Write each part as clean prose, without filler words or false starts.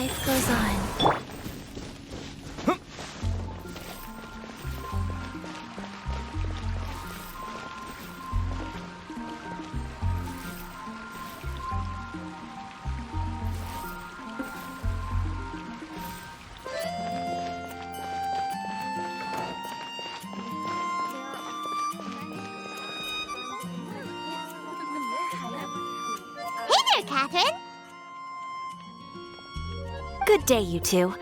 life goes on. Catherine? Good day, you two.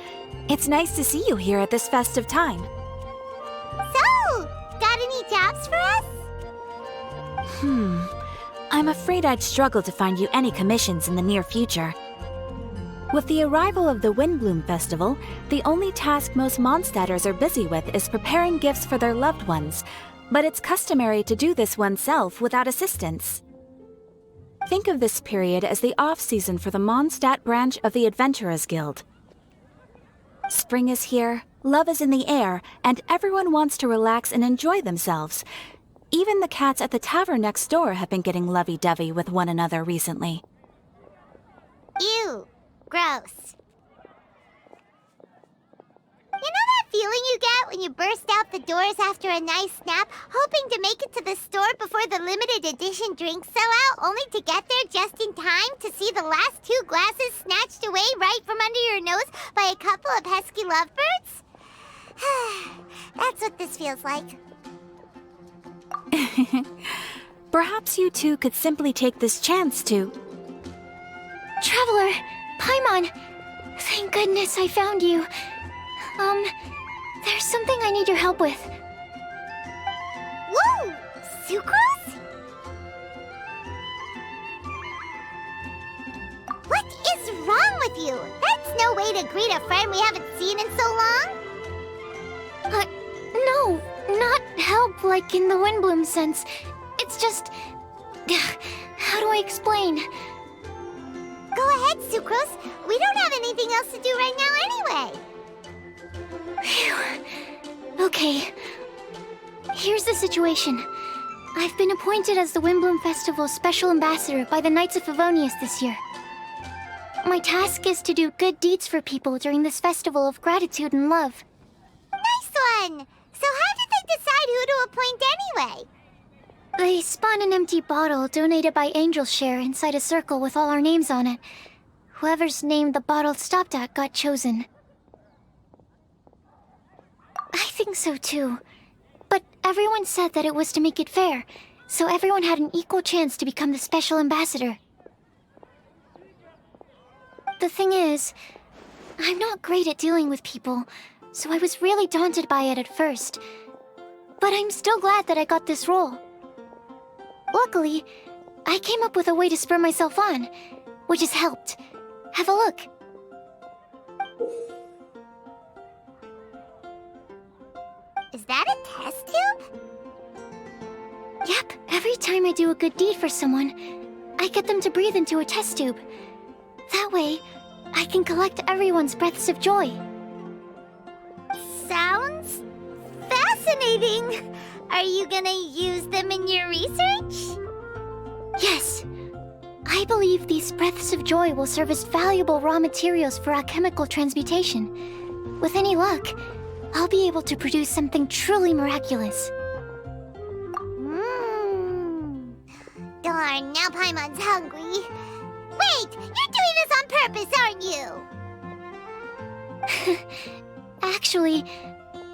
It's nice to see you here at this festive time. So, got any jobs for us? I'm afraid I'd struggle to find you any commissions in the near future. With the arrival of the Windbloom Festival, the only task most Mondstadters are busy with is preparing gifts for their loved ones, but it's customary to do this oneself without assistance. Think of this period as the off-season for the Mondstadt branch of the Adventurers Guild. Spring is here, love is in the air, and everyone wants to relax and enjoy themselves. Even the cats at the tavern next door have been getting lovey-dovey with one another recently. Ew. Gross. You know that feeling you get when you burst out the doors after a nice nap, hoping to make it to the store before the limited edition drinks sell out, only to get there just in time to see the last 2 glasses snatched away right from under your nose by a couple of pesky lovebirds? That's what this feels like. Perhaps you two could simply take this chance to... Traveler! Paimon! Thank goodness I found you. There's something I need your help with. Whoa! Sucrose? What is wrong with you? That's no way to greet a friend we haven't seen in so long. No, not help like in the Windbloom sense. It's just... How do I explain? Go ahead, Sucrose. We don't have anything else to do right now anyway. Phew. Okay. Here's the situation. I've been appointed as the Windbloom Festival's special ambassador by the Knights of Favonius this year. My task is to do good deeds for people during this festival of gratitude and love. Nice one! So how did they decide who to appoint anyway? They spun an empty bottle donated by Angel's Share inside a circle with all our names on it. Whoever's name the bottle stopped at got chosen. I think so too. But everyone said that it was to make it fair, so everyone had an equal chance to become the special ambassador. The thing is, I'm not great at dealing with people, so I was really daunted by it at first. But I'm still glad that I got this role. Luckily, I came up with a way to spur myself on, which has helped. Have a look. Is that a test tube? Yep, every time I do a good deed for someone, I get them to breathe into a test tube. That way, I can collect everyone's breaths of joy. Sounds fascinating. Are you gonna use them in your research? Yes. I believe these breaths of joy will serve as valuable raw materials for alchemical transmutation. With any luck, I'll be able to produce something truly miraculous. Darn, now Paimon's hungry. Wait, you're doing this on purpose, aren't you? Actually,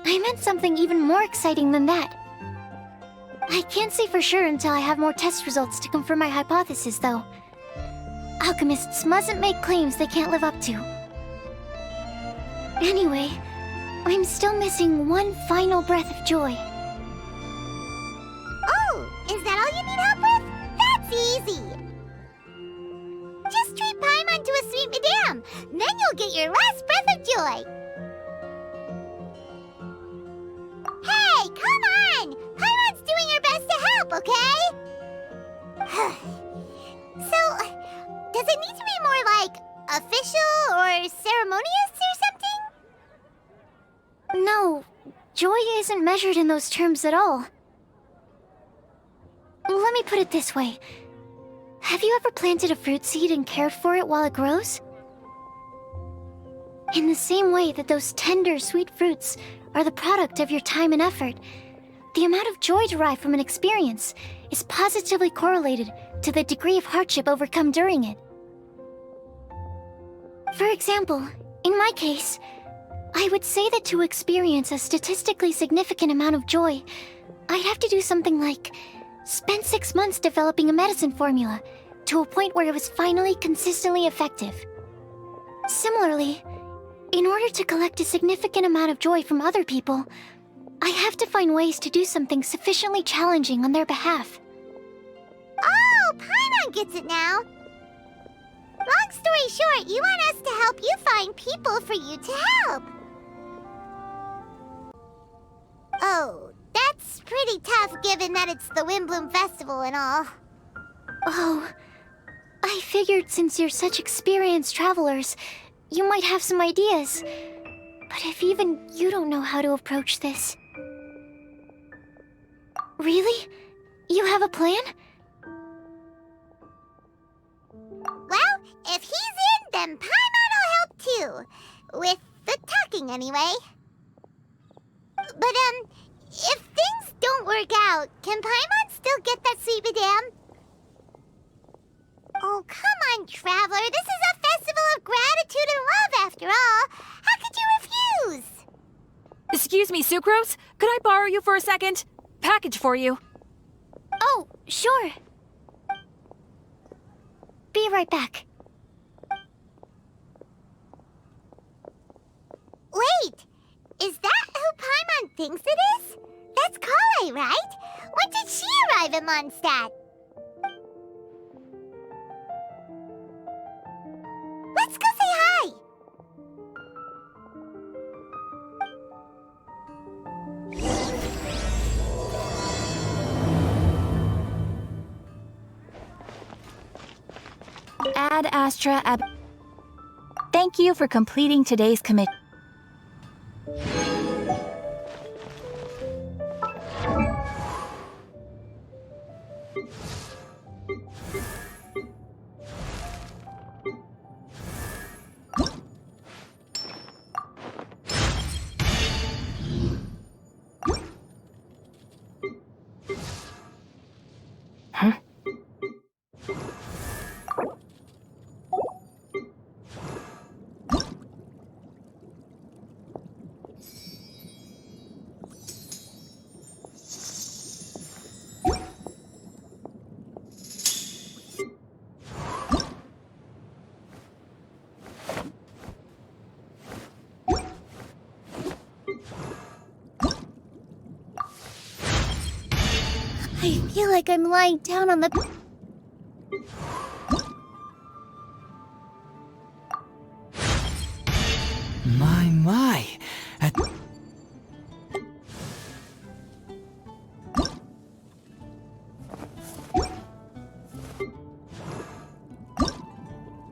I meant something even more exciting than that. I can't say for sure until I have more test results to confirm my hypothesis, though. Alchemists mustn't make claims they can't live up to. Anyway, I'm still missing one final breath of joy. Oh, is that all you need help with? That's easy. Just treat Paimon to a sweet madame. Then you'll get your last breath of joy. Hey, come on! Paimon's doing her best to help, okay? So, does it need to be more like official or ceremonious or something? No, joy isn't measured in those terms at all. Let me put it this way. Have you ever planted a fruit seed and cared for it while it grows? In the same way that those tender, sweet fruits are the product of your time and effort, the amount of joy derived from an experience is positively correlated to the degree of hardship overcome during it. For example, in my case, I would say that to experience a statistically significant amount of joy, I'd have to do something like spend 6 months developing a medicine formula to a point where it was finally consistently effective. Similarly, in order to collect a significant amount of joy from other people, I have to find ways to do something sufficiently challenging on their behalf. Oh, Paimon gets it now. Long story short, you want us to help you find people for you to help. Oh, that's pretty tough given that it's the Windbloom Festival and all. Oh, I figured since you're such experienced travelers, you might have some ideas. But if even you don't know how to approach this... Really? You have a plan? Well, if he's in, then Paimon will help too. With the talking, anyway. But, if things don't work out, can Paimon still get that sweet madame? Oh, come on, Traveler. This is a festival of gratitude and love, after all. How could you refuse? Excuse me, Sucrose? Could I borrow you for a second? Package for you. Oh, sure. Be right back. Wait, is that who Paimon thinks it is? That's Kale, right? When did she arrive in Mondstadt? Let's go say hi! Ad Astra Ab... Thank you for completing today's commit... I feel like I'm lying down on the... My.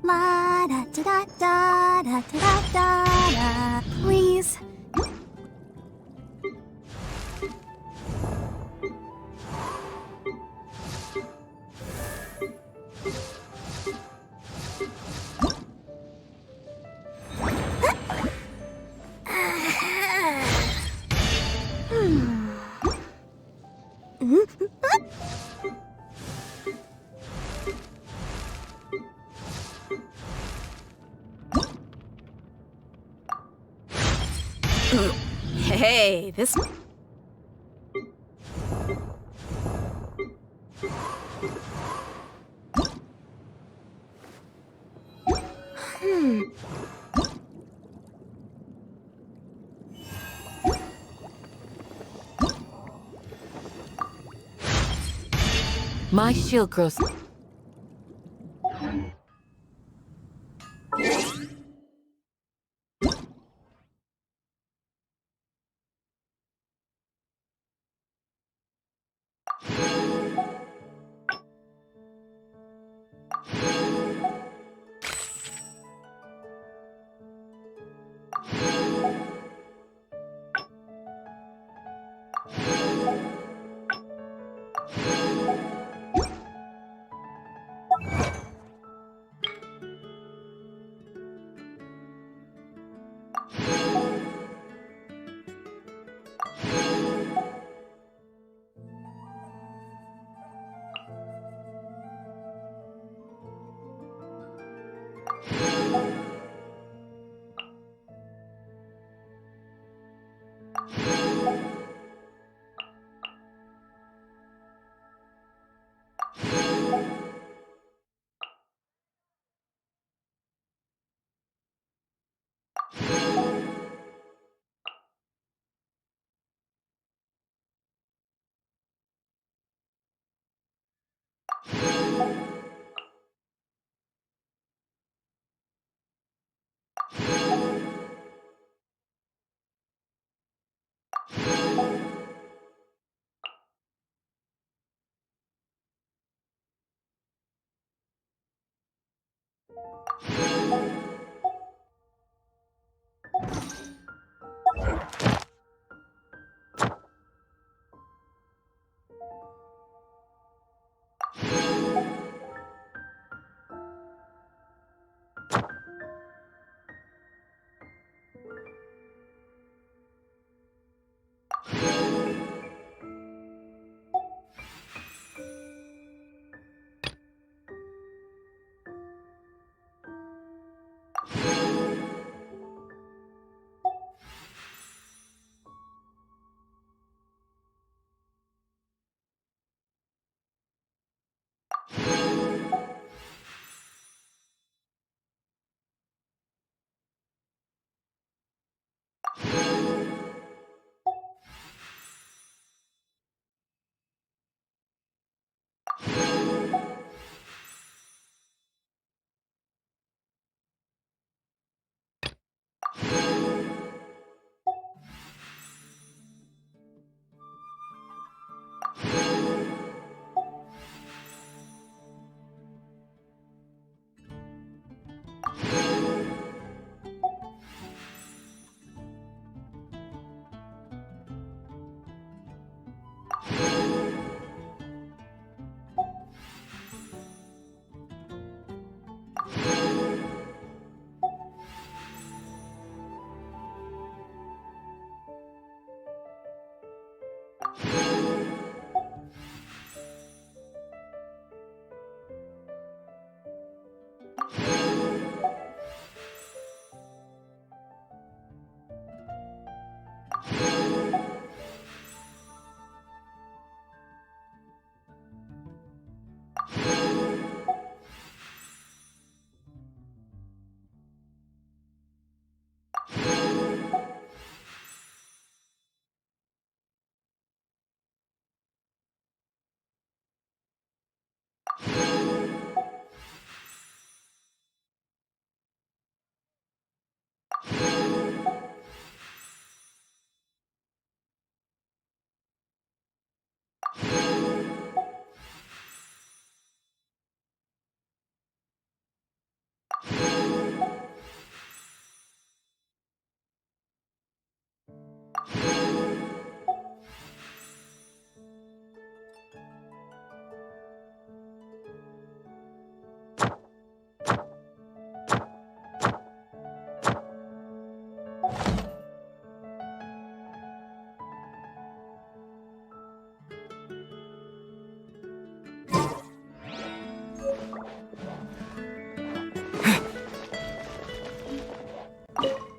La da da da da da da da da. Please. Hey, this... My shield grows...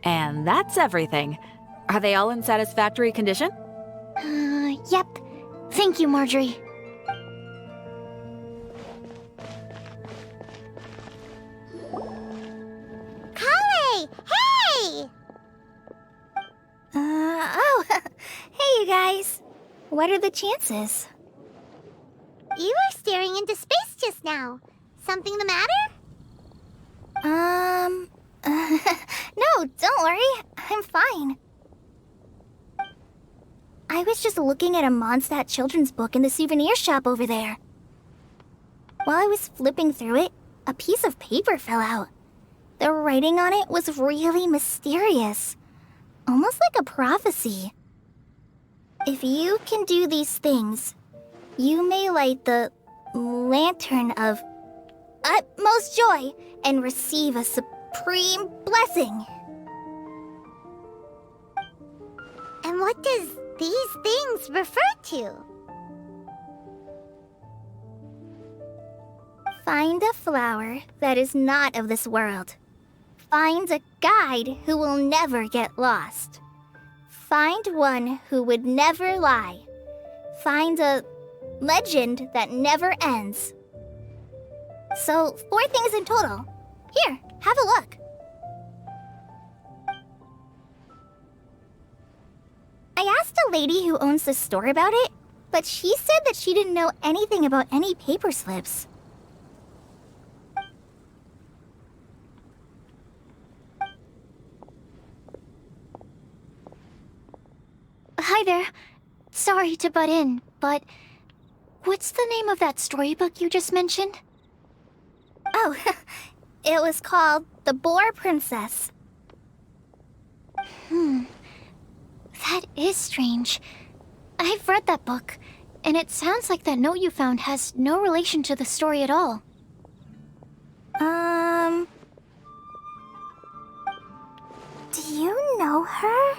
And that's everything. Are they all in satisfactory condition? Yep. Thank you, Marjorie. Kale! Hey! Oh, hey you guys. What are the chances? You were staring into space just now. Something the matter? No, don't worry. I'm fine. I was just looking at a Mondstadt children's book in the souvenir shop over there. While I was flipping through it, a piece of paper fell out. The writing on it was really mysterious, almost like a prophecy. If you can do these things, you may light the lantern of utmost joy and receive a supreme blessing. And what does these things refer to? Find a flower that is not of this world. Find a guide who will never get lost. Find one who would never lie. Find a legend that never ends. So, 4 things in total. Here, have a look. I asked a lady who owns the store about it, but she said that she didn't know anything about any paper slips. Hi there. Sorry to butt in, but what's the name of that storybook you just mentioned? Oh, it was called The Boar Princess. That is strange. I've read that book, and it sounds like that note you found has no relation to the story at all. Do you know her?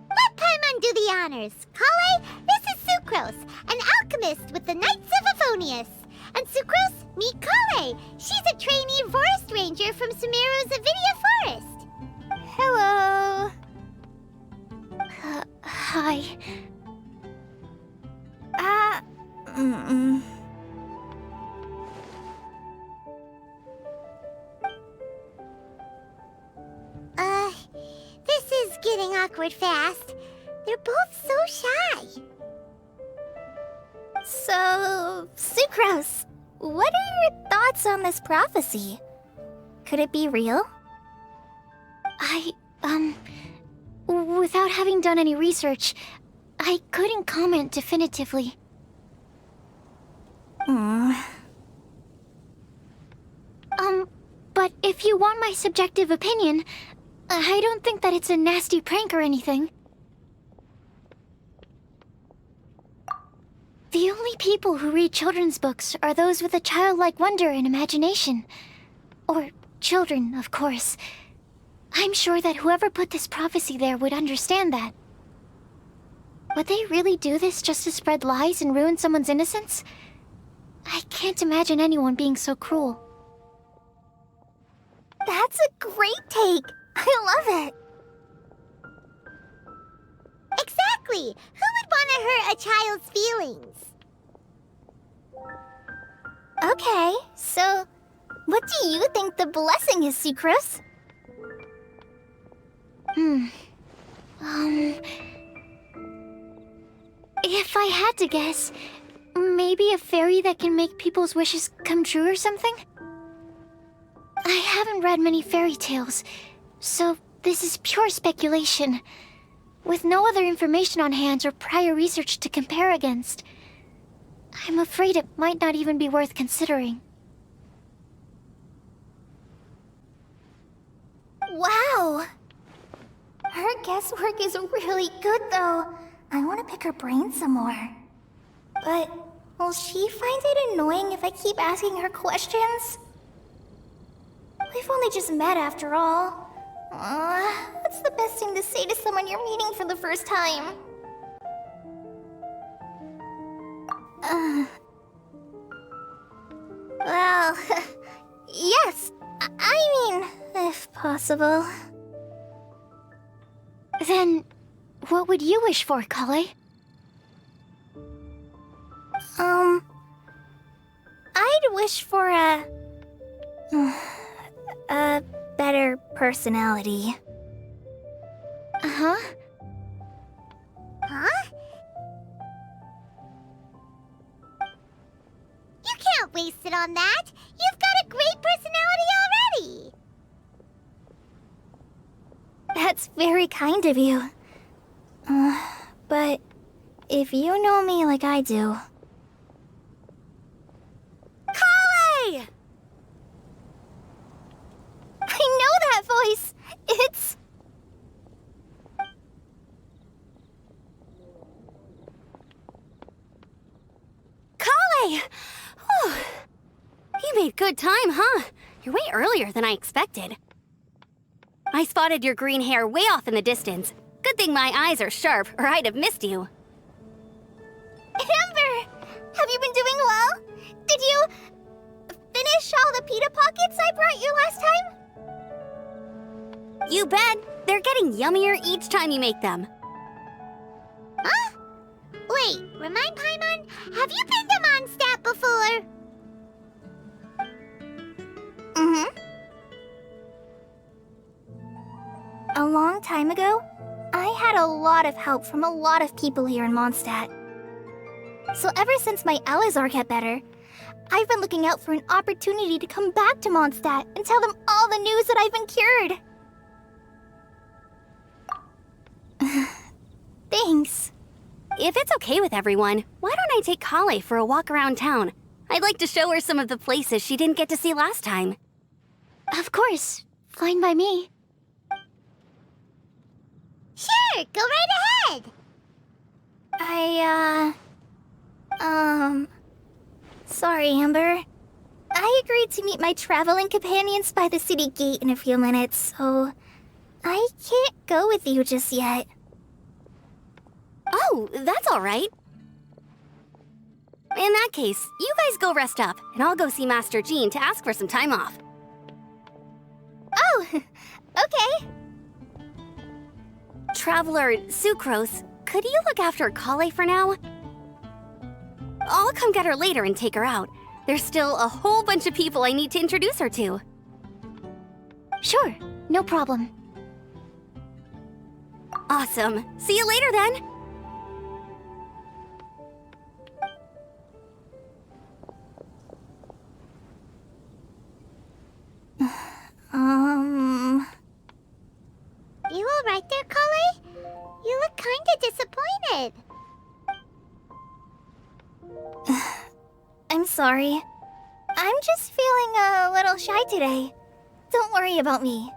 Let Paimon do the honors. Kale, this is Sucrose, an alchemist with the Knights of Avonius. And Sucrose, meet Kale. She's a trainee forest ranger from Sumeru's Avidia Forest. Hello. Hi. This is getting awkward fast. They're both so shy. So, Sucrose, what are your thoughts on this prophecy? Could it be real? Without having done any research, I couldn't comment definitively. But if you want my subjective opinion, I don't think that it's a nasty prank or anything. The only people who read children's books are those with a childlike wonder and imagination. Or children, of course. I'm sure that whoever put this prophecy there would understand that. Would they really do this just to spread lies and ruin someone's innocence? I can't imagine anyone being so cruel. That's a great take. I love it. Exactly. Who would want to hurt a child's feelings? Okay, so what do you think the blessing is, Sucrose? If I had to guess, maybe a fairy that can make people's wishes come true or something? I haven't read many fairy tales, so this is pure speculation. With no other information on hand or prior research to compare against, I'm afraid it might not even be worth considering. Wow! Her guesswork is really good, though. I want to pick her brain some more. But will she find it annoying if I keep asking her questions? We've only just met after all. What's the best thing to say to someone you're meeting for the first time? Well, yes. I mean, if possible. Then, what would you wish for, Kale? I'd wish for a better personality. Uh-huh. Huh? You can't waste it on that. You've got a great personality already. That's very kind of you. But if you know me like I do... Kale! I know that voice! It's... Kale! Whew. You made good time, huh? You're way earlier than I expected. I spotted your green hair way off in the distance. Good thing my eyes are sharp, or I'd have missed you. Amber! Have you been doing well? Did you finish all the pita pockets I brought you last time? You bet. They're getting yummier each time you make them. Huh? Wait, remind Paimon, have you been to Mondstadt before? A long time ago, I had a lot of help from a lot of people here in Mondstadt. So ever since my Aliaksandr got better, I've been looking out for an opportunity to come back to Mondstadt and tell them all the news that I've been cured. Thanks. If it's okay with everyone, why don't I take Kale for a walk around town? I'd like to show her some of the places she didn't get to see last time. Of course. Fine by me. Sure, go right ahead. Sorry, Amber. I agreed to meet my traveling companions by the city gate in a few minutes, so I can't go with you just yet. Oh, that's all right. In that case, you guys go rest up, and I'll go see Master Jean to ask for some time off. Oh, okay. Traveler Sucrose, could you look after Kale for now? I'll come get her later and take her out. There's still a whole bunch of people I need to introduce her to. Sure, no problem. Awesome. See you later then. You all right there, Kale? You look kinda disappointed. I'm sorry. I'm just feeling a little shy today. Don't worry about me.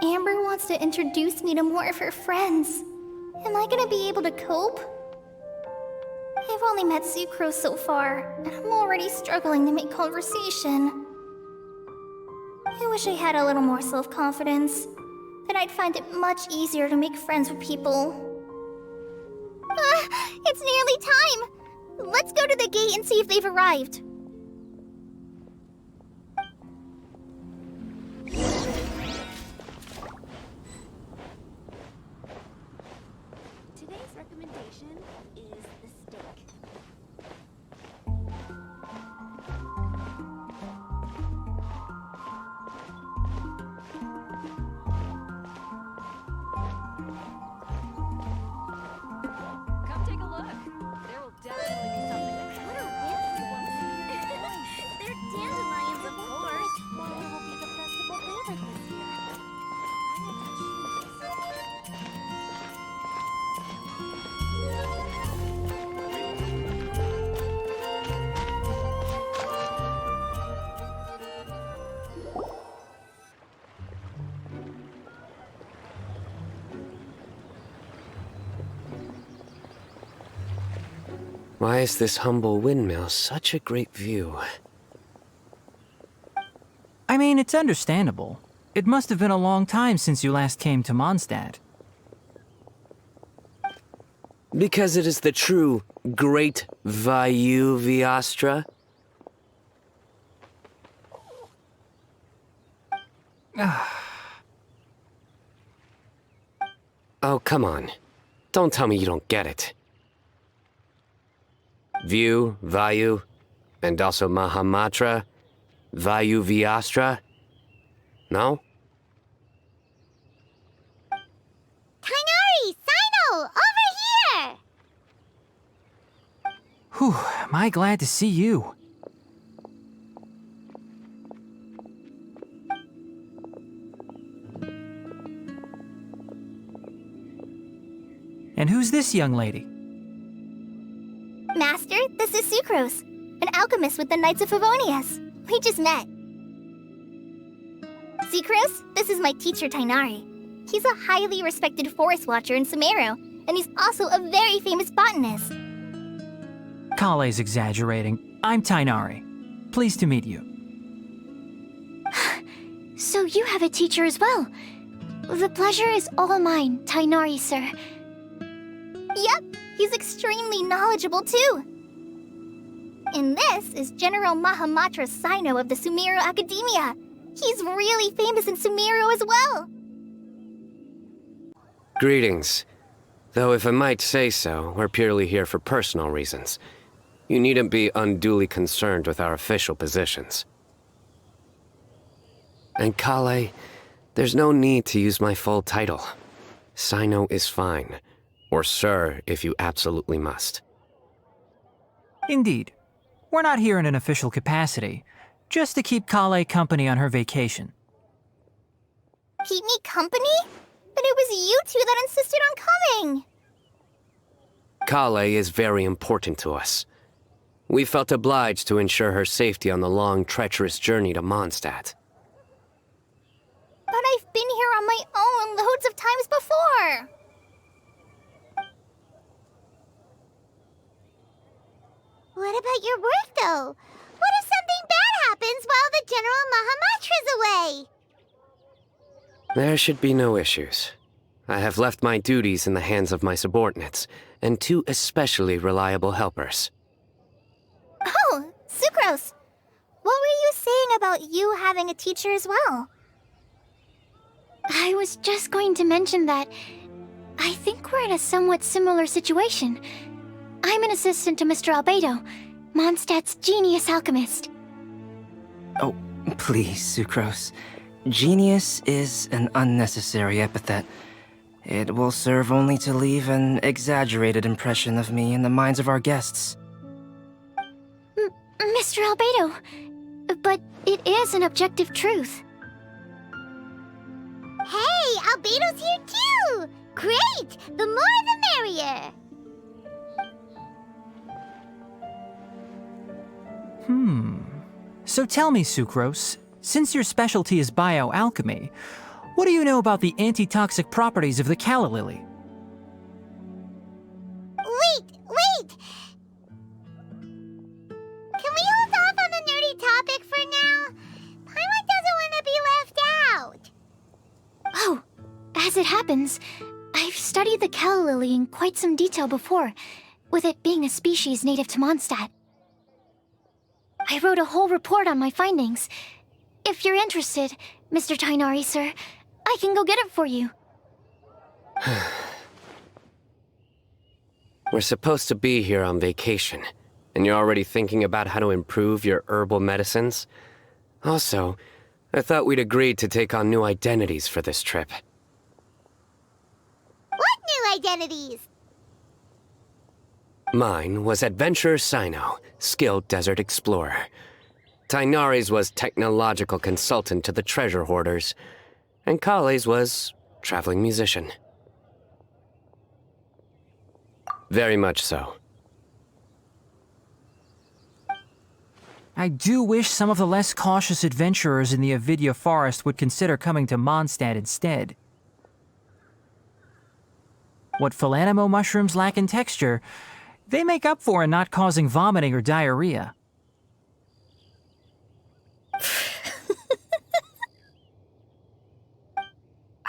Amber wants to introduce me to more of her friends. Am I gonna be able to cope? I've only met Sucrose so far, and I'm already struggling to make conversation. I wish I had a little more self-confidence. Then I'd find it much easier to make friends with people. It's nearly time! Let's go to the gate and see if they've arrived. Today's recommendation is the steak. Come take a look. There will definitely be something to What are ants? They're dandelions, of course. What will be the festival favorite this year? Why is this humble windmill such a great view? I mean, it's understandable. It must have been a long time since you last came to Mondstadt. Because it is the true Great Vayu Viastra? Oh, come on. Don't tell me you don't get it. View, Vayu, and also Mahamatra, Vayu Viastra? No? Kainari! Sino! Over here! Whew, am I glad to see you. And who's this young lady? Master, this is Sucrose, an alchemist with the Knights of Favonius. We just met. Sucrose, this is my teacher Tainari. He's a highly respected forest watcher in Sumeru, and he's also a very famous botanist. Kale's exaggerating. I'm Tainari. Pleased to meet you. So you have a teacher as well. The pleasure is all mine, Tainari, sir. Yep, he's extremely knowledgeable too. And this is General Mahamatra Sino of the Sumeru Academia. He's really famous in Sumeru as well. Greetings. Though if I might say so, we're purely here for personal reasons. You needn't be unduly concerned with our official positions. And Kale, there's no need to use my full title. Sino is fine. Or sir, if you absolutely must. Indeed. We're not here in an official capacity, just to keep Kale company on her vacation. Keep me company? But it was you two that insisted on coming! Kale is very important to us. We felt obliged to ensure her safety on the long, treacherous journey to Mondstadt. But I've been here on my own loads of times before! What about your work, though? What if something bad happens while the General Mahamatra's away? There should be no issues. I have left my duties in the hands of my subordinates, and 2 especially reliable helpers. Oh, Sucrose! What were you saying about you having a teacher as well? I was just going to mention that I think we're in a somewhat similar situation. I'm an assistant to Mr. Albedo, Mondstadt's genius alchemist. Oh, please, Sucrose. Genius is an unnecessary epithet. It will serve only to leave an exaggerated impression of me in the minds of our guests. Mr. Albedo, but it is an objective truth. Hey, Albedo's here too! Great! The more the merrier! So tell me, Sucrose, since your specialty is bioalchemy, what do you know about the antitoxic properties of the calla lily? Wait! Can we hold off on the nerdy topic for now? Paimon doesn't want to be left out. Oh, as it happens, I've studied the calla lily in quite some detail before, with it being a species native to Mondstadt. I wrote a whole report on my findings. If you're interested, Mr. Tainari, sir, I can go get it for you. We're supposed to be here on vacation, and you're already thinking about how to improve your herbal medicines? Also, I thought we'd agreed to take on new identities for this trip. What new identities? Mine was Adventurer Sino, skilled desert explorer. Tainari's was technological consultant to the treasure hoarders, and Kale's was traveling musician. Very much so. I do wish some of the less cautious adventurers in the Avidya forest would consider coming to Mondstadt instead. What Philanimo mushrooms lack in texture, they make up for in not causing vomiting or diarrhea.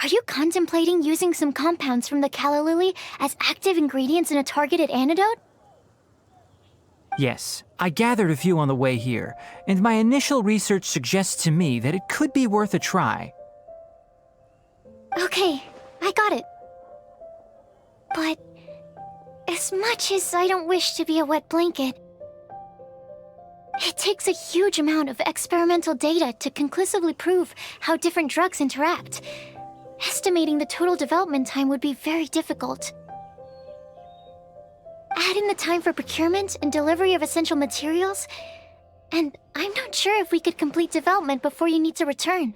Are you contemplating using some compounds from the calla lily as active ingredients in a targeted antidote? Yes, I gathered a few on the way here, and my initial research suggests to me that it could be worth a try. Okay, I got it. But as much as I don't wish to be a wet blanket, it takes a huge amount of experimental data to conclusively prove how different drugs interact. Estimating the total development time would be very difficult. Add in the time for procurement and delivery of essential materials, and I'm not sure if we could complete development before you need to return.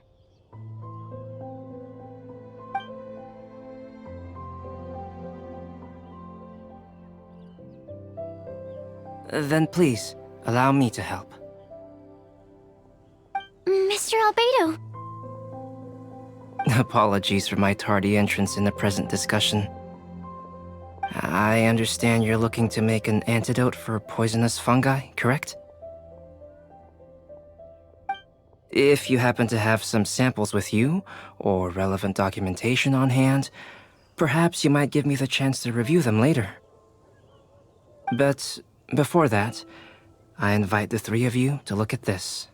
Then please, allow me to help. Mr. Albedo, Apologies for my tardy entrance in the present discussion. I understand you're looking to make an antidote for poisonous fungi, correct? If you happen to have some samples with you, or relevant documentation on hand, perhaps you might give me the chance to review them later. But before that, I invite the 3 of you to look at this.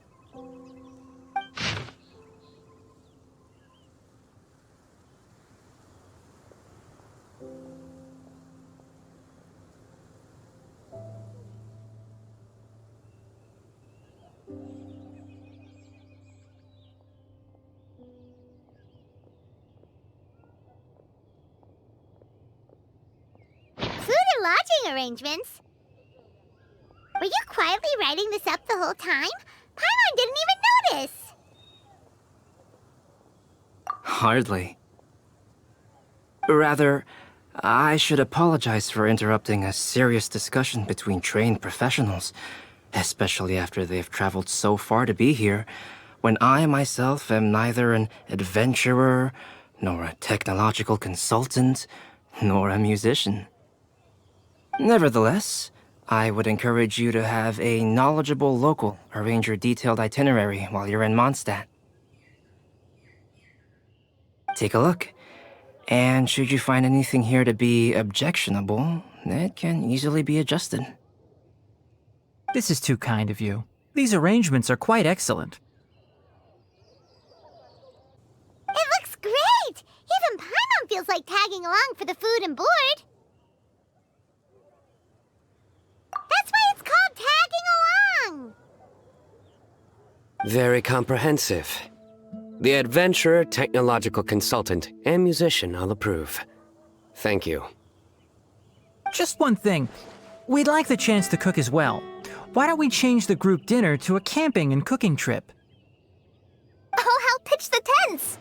Food and lodging arrangements? Were you quietly writing this up the whole time? Paimon didn't even notice! Hardly. Rather, I should apologize for interrupting a serious discussion between trained professionals, especially after they've traveled so far to be here, when I myself am neither an adventurer, nor a technological consultant, nor a musician. Nevertheless, I would encourage you to have a knowledgeable local arrange your detailed itinerary while you're in Mondstadt. Take a look, and should you find anything here to be objectionable, it can easily be adjusted. This is too kind of you. These arrangements are quite excellent. It looks great! Even Paimon feels like tagging along for the food and board. That's why it's called tagging along! Very comprehensive. The adventurer, technological consultant, and musician all approve. Thank you. Just one thing. We'd like the chance to cook as well. Why don't we change the group dinner to a camping and cooking trip? I'll help pitch the tents.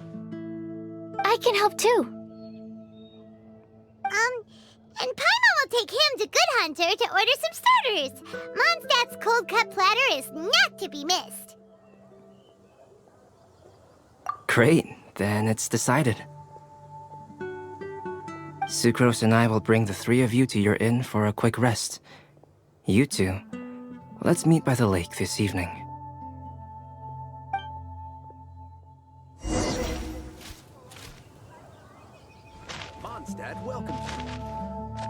I can help too. And Paimon will take him to Good Hunter to order some starters. Mondstadt's cold cut platter is not to be missed. Great, then it's decided. Sucrose and I will bring the three of you to your inn for a quick rest. You two, let's meet by the lake this evening. Mondstadt welcomes you.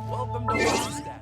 Welcome to Mondstadt.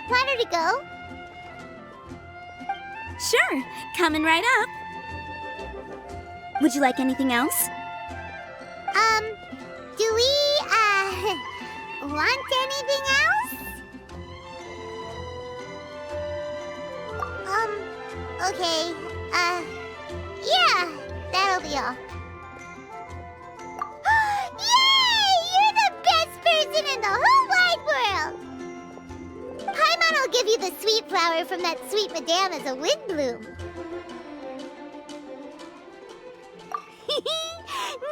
Platter to go? Sure, coming right up. Would you like anything else? Do we, want anything else? Okay, yeah, that'll be all. Yay! You're the best person in the whole wide world! Paimon will give you the sweet flower from that sweet madame as a wind bloom.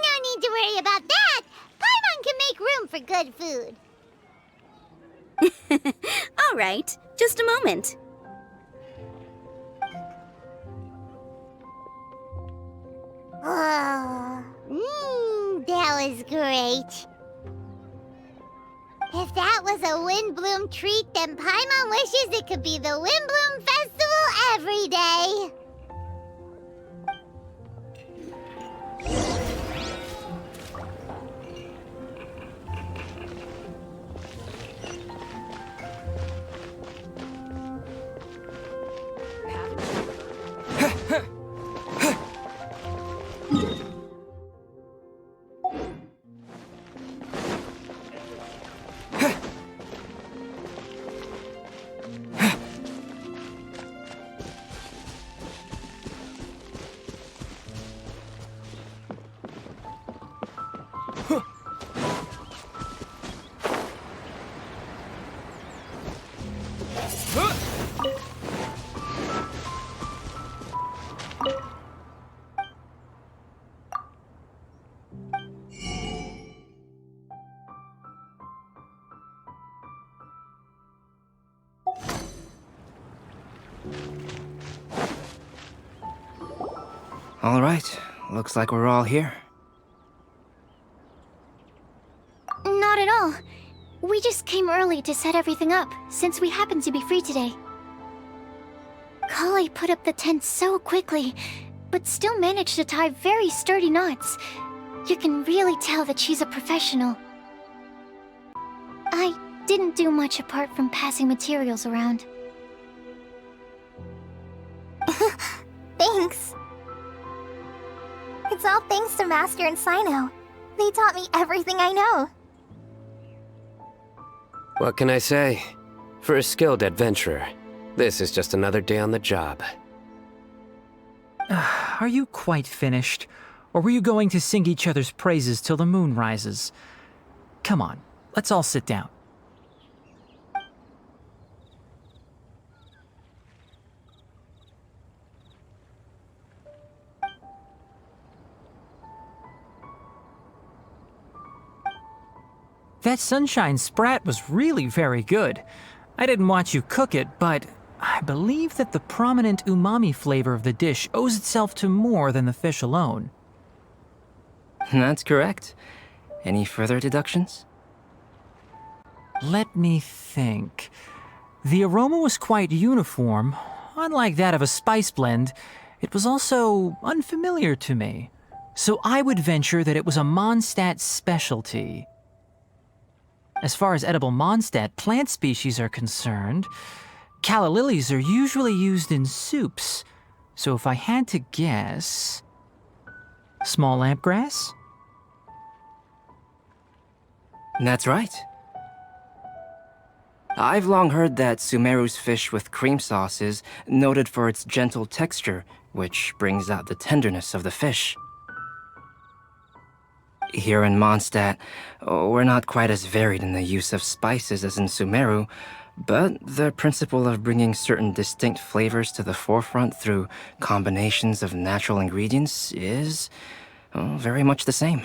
No need to worry about that. Paimon can make room for good food. All right, just a moment. Oh, that was great. If that was a Windbloom treat, then Paimon wishes it could be the Windbloom Festival every day. Alright, looks like we're all here. Not at all. We just came early to set everything up, since we happen to be free today. Kale put up the tent so quickly, but still managed to tie very sturdy knots. You can really tell that she's a professional. I didn't do much apart from passing materials around. Thanks. It's all thanks to Master and Sino. They taught me everything I know. What can I say? For a skilled adventurer, this is just another day on the job. Are you quite finished? Or were you going to sing each other's praises till the moon rises? Come on, let's all sit down. That sunshine sprat was really very good. I didn't watch you cook it, but I believe that the prominent umami flavor of the dish owes itself to more than the fish alone. That's correct. Any further deductions? Let me think. The aroma was quite uniform. Unlike that of a spice blend, it was also unfamiliar to me. So I would venture that it was a Mondstadt specialty. As far as edible Mondstadt plant species are concerned, calla lilies are usually used in soups. So if I had to guess... small lampgrass? That's right. I've long heard that Sumeru's fish with cream sauce is noted for its gentle texture, which brings out the tenderness of the fish. Here in Mondstadt, we're not quite as varied in the use of spices as in Sumeru, but the principle of bringing certain distinct flavors to the forefront through combinations of natural ingredients is very much the same.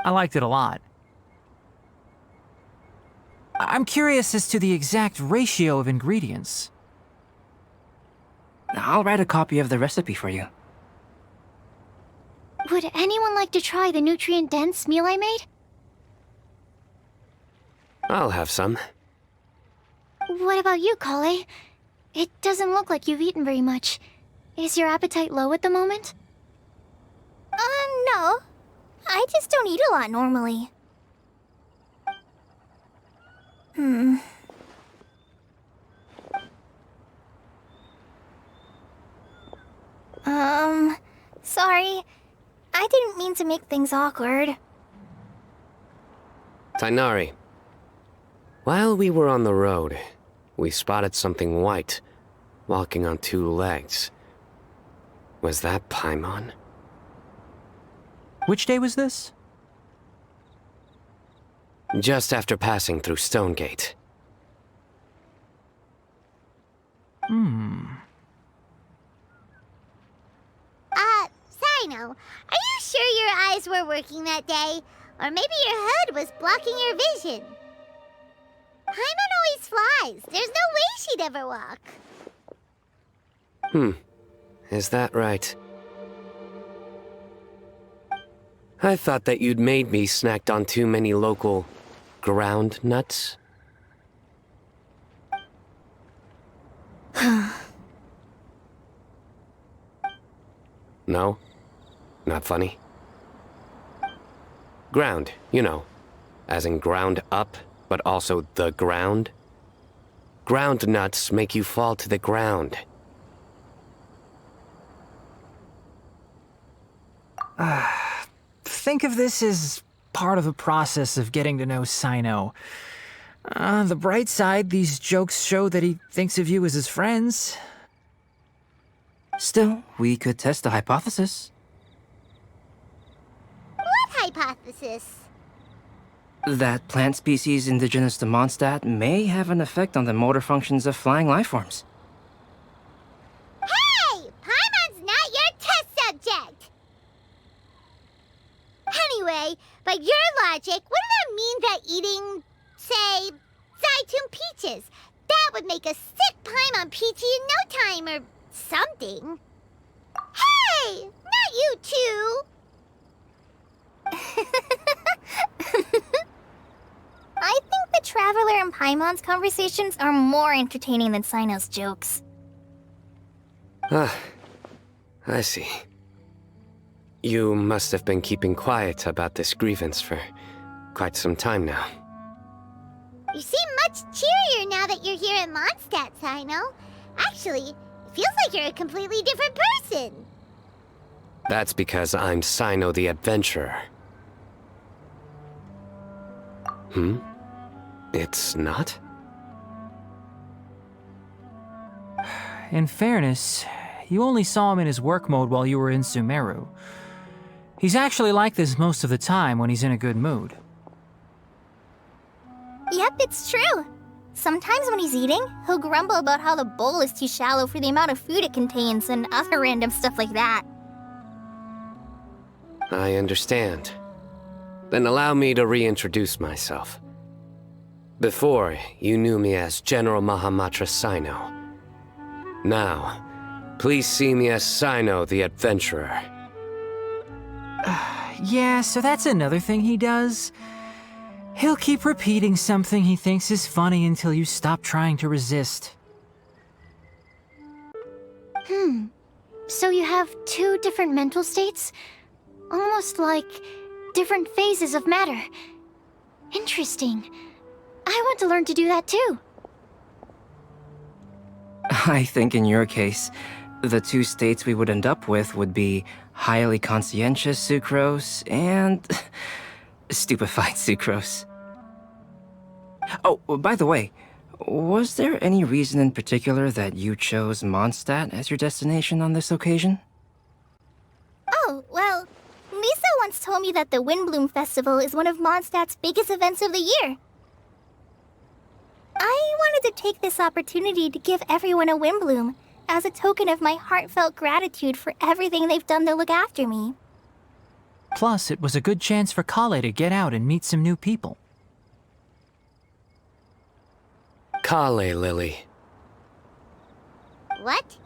I liked it a lot. I'm curious as to the exact ratio of ingredients. I'll write a copy of the recipe for you. Would anyone like to try the nutrient-dense meal I made? I'll have some. What about you, Kale? It doesn't look like you've eaten very much. Is your appetite low at the moment? No. I just don't eat a lot normally. Sorry. I didn't mean to make things awkward. Tighnari, while we were on the road, we spotted something white, walking on two legs. Was that Paimon? Which day was this? Just after passing through Stonegate. Sino, are you sure your eyes were working that day? Or maybe your hood was blocking your vision? Paimon always flies. There's no way she'd ever walk. Is that right? I thought that you'd made me snacked on too many local ground nuts. No? Not funny? Ground, you know. As in ground up, but also the ground. Ground nuts make you fall to the ground. Think of this as part of the process of getting to know Sino. On the bright side, these jokes show that he thinks of you as his friends. Still, we could test the hypothesis. What hypothesis? That plant species indigenous to Mondstadt may have an effect on the motor functions of flying lifeforms. Hey! Paimon's not your test subject! Anyway, by your logic, wouldn't that mean that eating, say, Zaitun peaches, that would make a sick Paimon peachy in no time or something? Hey! Hey, not you too! I think the Traveler and Paimon's conversations are more entertaining than Sino's jokes. Ah, I see. You must have been keeping quiet about this grievance for quite some time now. You seem much cheerier now that you're here in Mondstadt, Sino. Actually, it feels like you're a completely different person. That's because I'm Sino the Adventurer. It's not? In fairness, you only saw him in his work mode while you were in Sumeru. He's actually like this most of the time when he's in a good mood. Yep, it's true. Sometimes when he's eating, he'll grumble about how the bowl is too shallow for the amount of food it contains and other random stuff like that. I understand. Then allow me to reintroduce myself. Before, you knew me as General Mahamatra Sino. Now, please see me as Sino the Adventurer. Yeah, so that's another thing he does. He'll keep repeating something he thinks is funny until you stop trying to resist. So you have two different mental states? Almost like different phases of matter. Interesting. I want to learn to do that too. I think in your case, the two states we would end up with would be highly conscientious sucrose and stupefied sucrose. Oh, by the way, was there any reason in particular that you chose Mondstadt as your destination on this occasion? Oh, well, Lisa once told me that the Windbloom Festival is one of Mondstadt's biggest events of the year. I wanted to take this opportunity to give everyone a Windbloom as a token of my heartfelt gratitude for everything they've done to look after me. Plus, it was a good chance for Kale to get out and meet some new people. Kale Lily. What?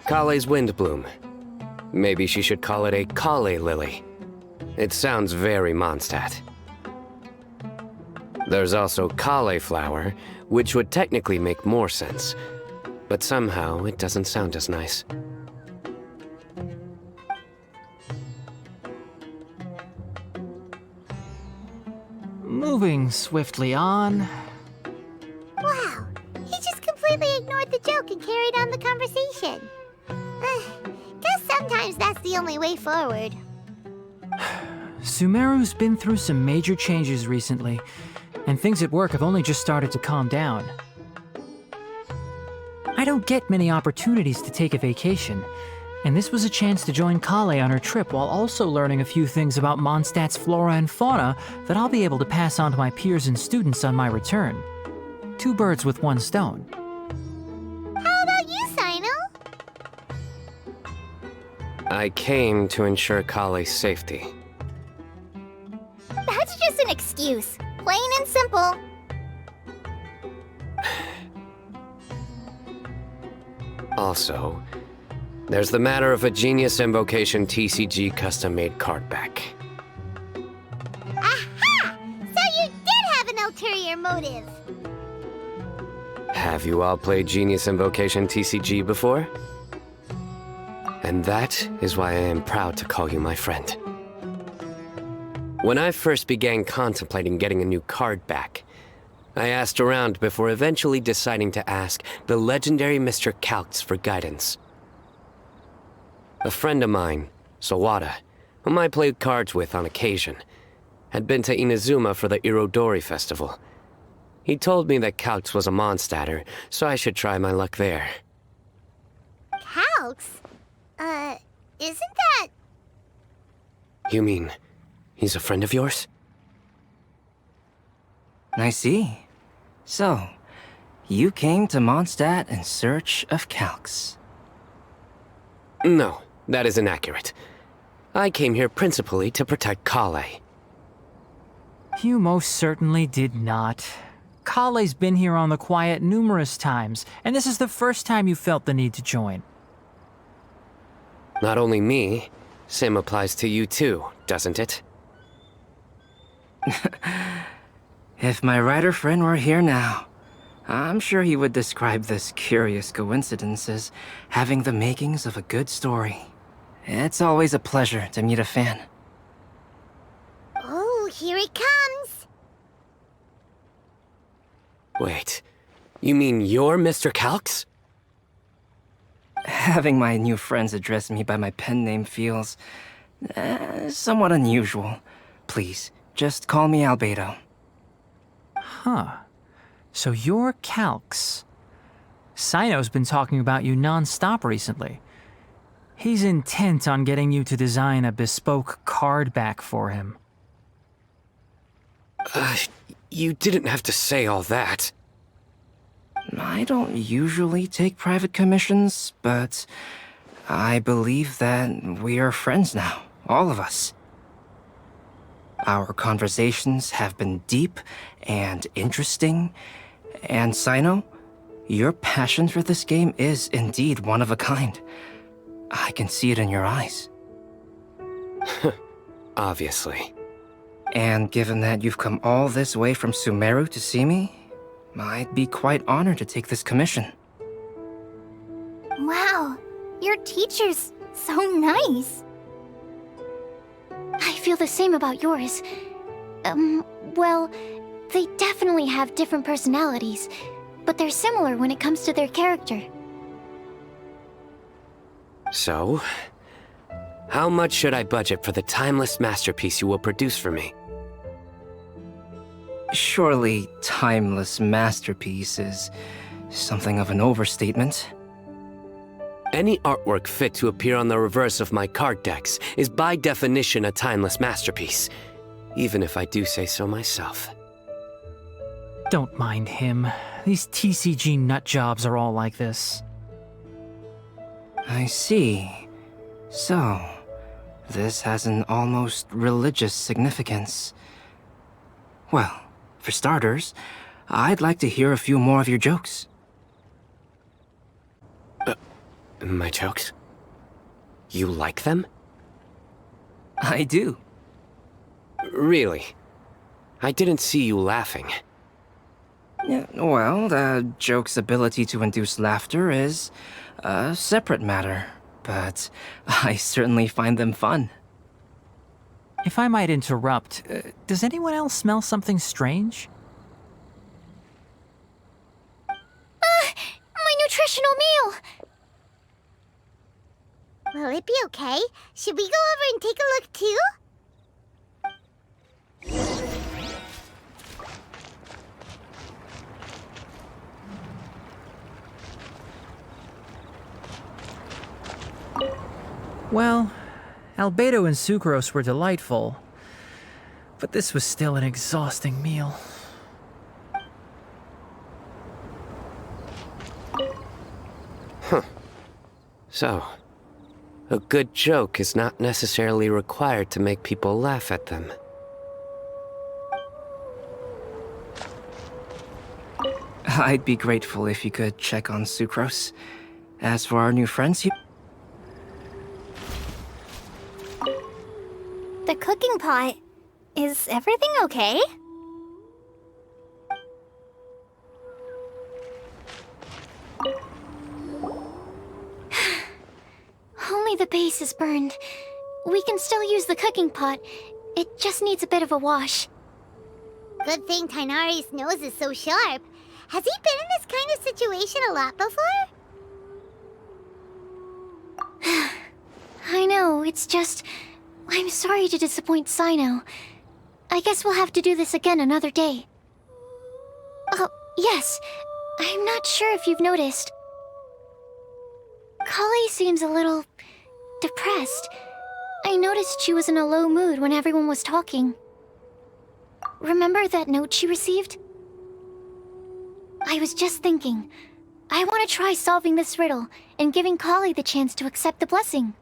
Kale's Windbloom. Maybe she should call it a Kale Lily. It sounds very Mondstadt. There's also Kale Flower, which would technically make more sense, but somehow it doesn't sound as nice. Moving swiftly on. Wow, he just completely ignored the joke and carried on the conversation. Guess sometimes that's the only way forward. Sumeru's been through some major changes recently, and things at work have only just started to calm down. I don't get many opportunities to take a vacation, and this was a chance to join Kale on her trip while also learning a few things about Mondstadt's flora and fauna that I'll be able to pass on to my peers and students on my return. Two birds with one stone. How about you, Sino? I came to ensure Kale's safety. That's just an excuse. Plain and simple. Also, there's the matter of a Genius Invocation TCG custom-made card back. Aha! So you did have an ulterior motive. Have you all played Genius Invocation TCG before? And that is why I am proud to call you my friend. When I first began contemplating getting a new card back, I asked around before eventually deciding to ask the legendary Mr. Calx for guidance. A friend of mine, Sawada, whom I played cards with on occasion, had been to Inazuma for the Irodori Festival. He told me that Calx was a Mondstadter, so I should try my luck there. Calx? Isn't that... You mean, he's a friend of yours? I see. So, you came to Mondstadt in search of Calx. No, that is inaccurate. I came here principally to protect Kale. You most certainly did not. Kale's been here on the quiet numerous times, and this is the first time you felt the need to join. Not only me, same applies to you too, doesn't it? If my writer friend were here now, I'm sure he would describe this curious coincidence as having the makings of a good story. It's always a pleasure to meet a fan. Oh, here it comes. Wait, you mean you're Mr. Calx? Having my new friends address me by my pen name feels somewhat unusual. Please, just call me Albedo. Huh. So you're Calx. Sino's been talking about you non-stop recently. He's intent on getting you to design a bespoke card back for him. You didn't have to say all that. I don't usually take private commissions, but I believe that we are friends now, all of us. Our conversations have been deep and interesting, and Sino, your passion for this game is indeed one of a kind. I can see it in your eyes. Obviously. And given that you've come all this way from Sumeru to see me, I'd be quite honored to take this commission. Wow, your teacher's so nice. I feel the same about yours. Well, they definitely have different personalities, but they're similar when it comes to their character. So, how much should I budget for the timeless masterpiece you will produce for me? Surely, timeless masterpiece is something of an overstatement. Any artwork fit to appear on the reverse of my card decks is by definition a timeless masterpiece, even if I do say so myself. Don't mind him. These TCG nutjobs are all like this. I see. So, this has an almost religious significance. Well, for starters, I'd like to hear a few more of your jokes. My jokes? You like them? I do. Really? I didn't see you laughing. Yeah, well, the joke's ability to induce laughter is a separate matter, but I certainly find them fun. If I might interrupt, does anyone else smell something strange? My nutritional meal! Will it be okay? Should we go over and take a look too? Well, Albedo and Sucrose were delightful, but this was still an exhausting meal. So, a good joke is not necessarily required to make people laugh at them. I'd be grateful if you could check on Sucrose. As for our new friends here... The cooking pot. Is everything okay? Only the base is burned. We can still use the cooking pot. It just needs a bit of a wash. Good thing Tainari's nose is so sharp. Has he been in this kind of situation a lot before? I know, it's just... I'm sorry to disappoint Sino. I guess we'll have to do this again another day. Oh, yes. I'm not sure if you've noticed. Kali seems a little... depressed. I noticed she was in a low mood when everyone was talking. Remember that note she received? I was just thinking. I want to try solving this riddle and giving Kali the chance to accept the blessing.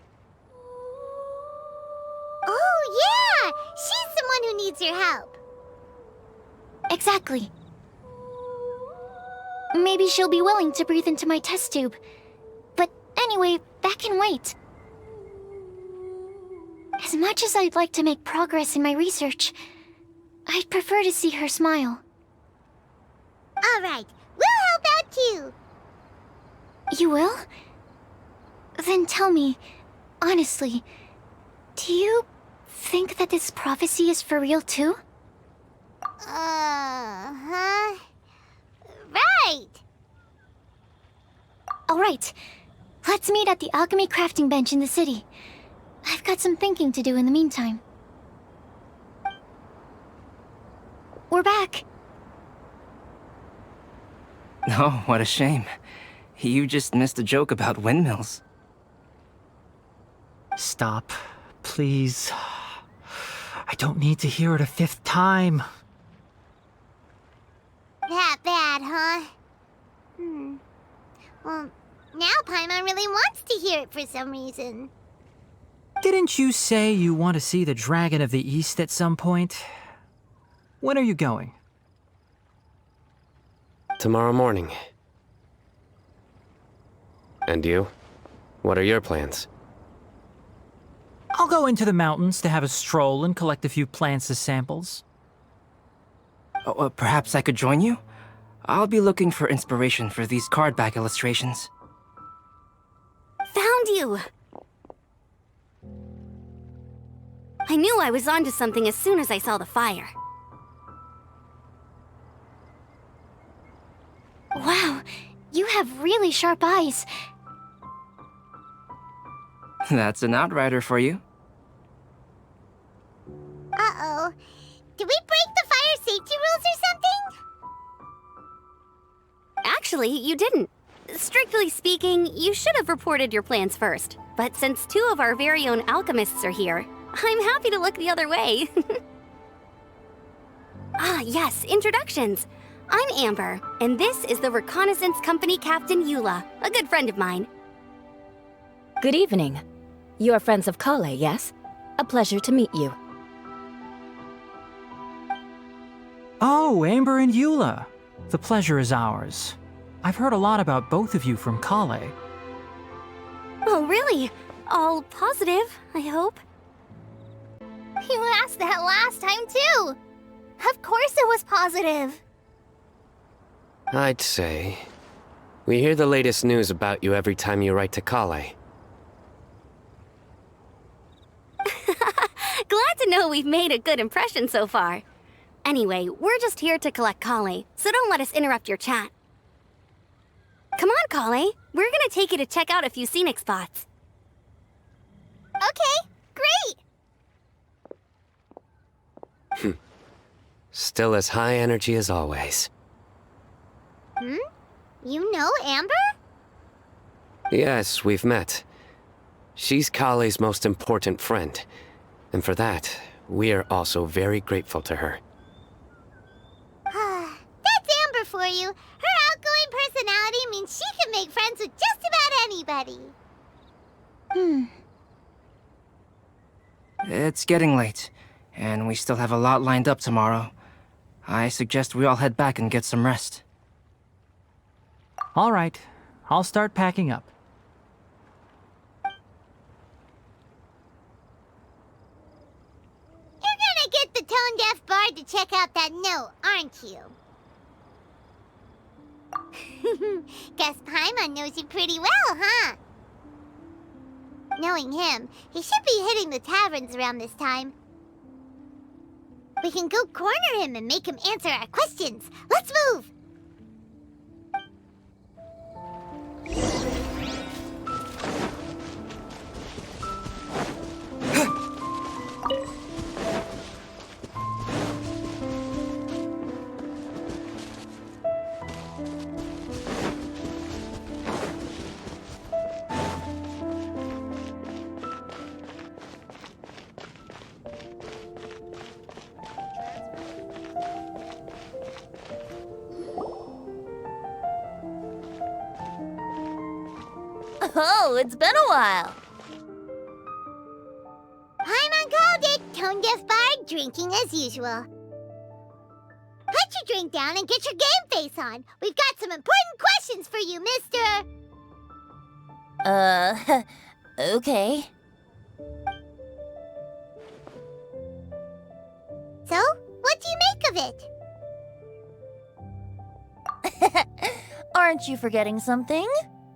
Oh, yeah! She's someone who needs your help. Exactly. Maybe she'll be willing to breathe into my test tube. But anyway, that can wait. As much as I'd like to make progress in my research, I'd prefer to see her smile. Alright, we'll help out too. You will? Then tell me, honestly, do you think that this prophecy is for real too? Huh? Right! Alright, let's meet at the alchemy crafting bench in the city. I've got some thinking to do in the meantime. We're back. Oh, what a shame. You just missed a joke about windmills. Stop, please. I don't need to hear it a fifth time. That bad, huh? Well, now Paimon really wants to hear it for some reason. Didn't you say you want to see the Dragon of the East at some point? When are you going? Tomorrow morning. And you? What are your plans? I'll go into the mountains to have a stroll and collect a few plants as samples. Oh, perhaps I could join you? I'll be looking for inspiration for these card back illustrations. Found you! I knew I was onto something as soon as I saw the fire. Wow, you have really sharp eyes. That's an outrider for you. Uh-oh. Did we break the fire safety rules or something? Actually, you didn't. Strictly speaking, you should have reported your plans first. But since two of our very own alchemists are here, I'm happy to look the other way. Ah, yes, introductions. I'm Amber, and this is the Reconnaissance Company Captain Eula, a good friend of mine. Good evening. You are friends of Kale, yes? A pleasure to meet you. Oh, Amber and Eula. The pleasure is ours. I've heard a lot about both of you from Kale. Oh, really? All positive, I hope. You asked that last time too. Of course it was positive. I'd say. We hear the latest news about you every time you write to Kale. Glad to know we've made a good impression so far. Anyway, we're just here to collect Kale, so don't let us interrupt your chat. Come on, Kale. We're gonna take you to check out a few scenic spots. Okay, great! Still as high energy as always. You know Amber? Yes, we've met. She's Kale's most important friend. And for that, we are also very grateful to her. That's Amber for you. Her outgoing personality means she can make friends with just about anybody. It's getting late, and we still have a lot lined up tomorrow. I suggest we all head back and get some rest. All right, I'll start packing up. You're gonna get the tone-deaf bard to check out that note, aren't you? Guess Paimon knows you pretty well, huh? Knowing him, he should be hitting the taverns around this time. We can go corner him and make him answer our questions. Let's move! Oh, it's been a while. Paimon called it. Tone-deaf bard drinking as usual. Put your drink down and get your game face on. We've got some important questions for you, mister. Okay. So, what do you make of it? Aren't you forgetting something?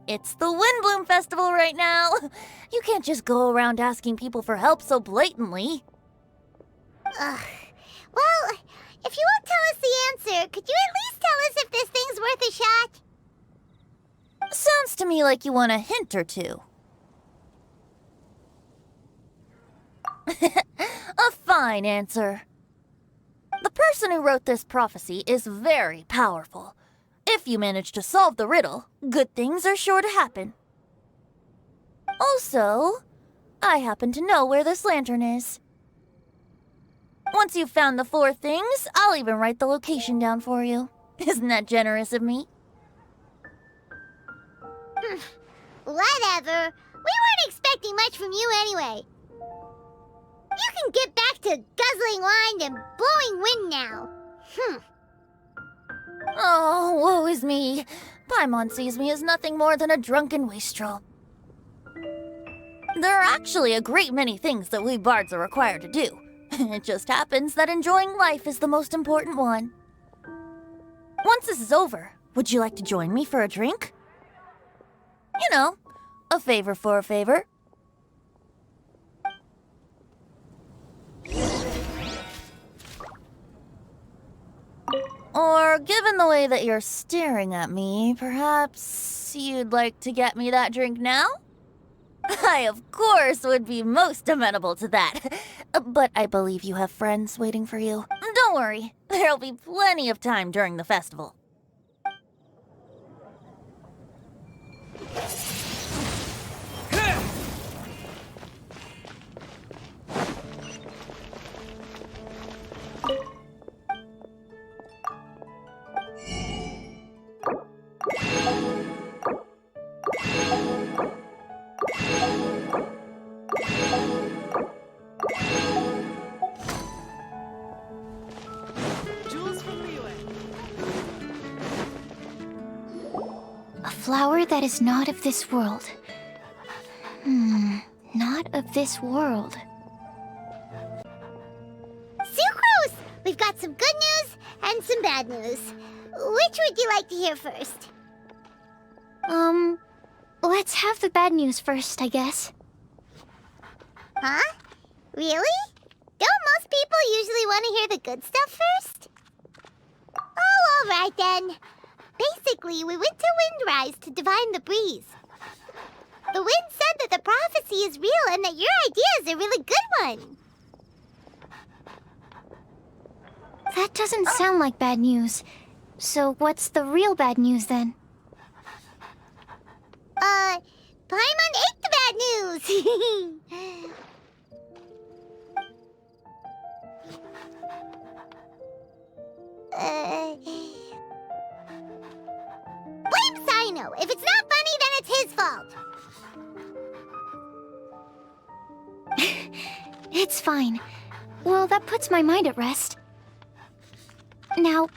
It's the Windbloom Festival right now. You can't just go around asking people for help so blatantly. Ugh. Well, if you won't tell us the answer, could you at least tell us if this thing's worth a shot? Sounds to me like you want a hint or two. A fine answer. The person who wrote this prophecy is very powerful. If you manage to solve the riddle, good things are sure to happen. Also, I happen to know where this lantern is. Once you've found the 4 things, I'll even write the location down for you. Isn't that generous of me? Whatever. We weren't expecting much from you anyway. You can get back to guzzling wine and blowing wind now. Oh, woe is me. Paimon sees me as nothing more than a drunken wastrel. There are actually a great many things that we bards are required to do. It just happens that enjoying life is the most important one. Once this is over, would you like to join me for a drink? You know, a favor for a favor. Or, given the way that you're staring at me, perhaps you'd like to get me that drink now? I, of course, would be most amenable to that. But I believe you have friends waiting for you. Don't worry, there'll be plenty of time during the festival. A flower that is not of this world. Not of this world. Sucrose! We've got some good news and some bad news. Which would you like to hear first? Let's have the bad news first, I guess. Huh? Really? Don't most people usually want to hear the good stuff first? Oh, alright then. Basically, we went to Windrise to divine the breeze. The wind said that the prophecy is real and that your idea is a really good one. That doesn't sound like bad news. So what's the real bad news then? Paimon ate the bad news! Blame Sino! If it's not funny, then it's his fault! It's fine. Well, that puts my mind at rest. Now,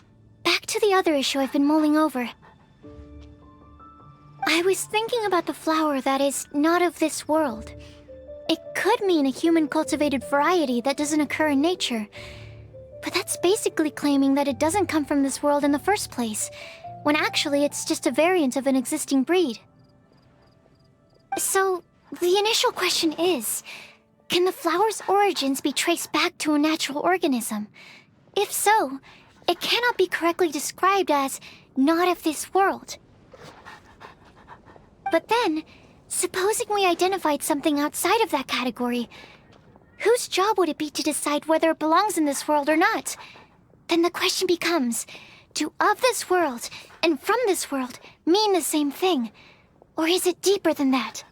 back to the other issue I've been mulling over. I was thinking about the flower that is not of this world. It could mean a human-cultivated variety that doesn't occur in nature. But that's basically claiming that it doesn't come from this world in the first place, when actually it's just a variant of an existing breed. So, the initial question is, can the flower's origins be traced back to a natural organism? If so, it cannot be correctly described as not of this world. But then, supposing we identified something outside of that category, whose job would it be to decide whether it belongs in this world or not? Then the question becomes, do of this world and from this world mean the same thing? Or is it deeper than that?